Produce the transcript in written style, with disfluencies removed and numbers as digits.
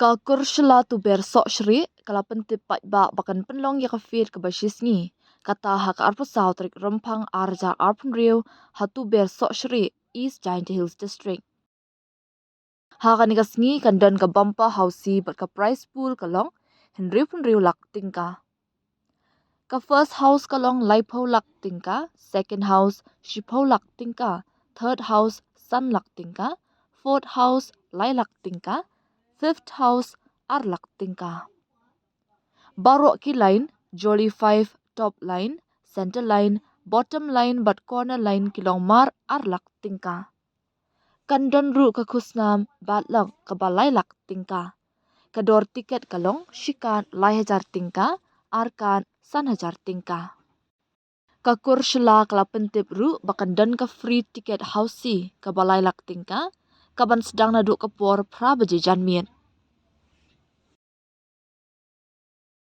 Ka kurshla tu ber sok shri kala pentip ba bakan penlong ya ka fit ka basis ngi kata ha ka arpo saw trik rompang arja arpun riu hatu ber sok shri East Giant Hills District. Ha ka nikas ngi kan don ka bumper housey bat ka price pool kalong henry pun riu lak tingka. Ka first house kalong laipo lak tingka, second house shipo lak tingka, third house sun lak tingka, fourth house lai lak tingka, fifth house arlak tingka. Barok ki line jolly 5 top line, center line, bottom line but corner line kilong mar arlak tingka. Kandon ru ka kusnam batlak ka balai lak tingka. Kador tiket kalong shikan lai hajar tingka, arkan san hajar tingka. Kakur shla kala pentip ru bakan dan ka free tiket housey ka balai lak tingka, kaban sedang na duk kapor pra baje janmiet.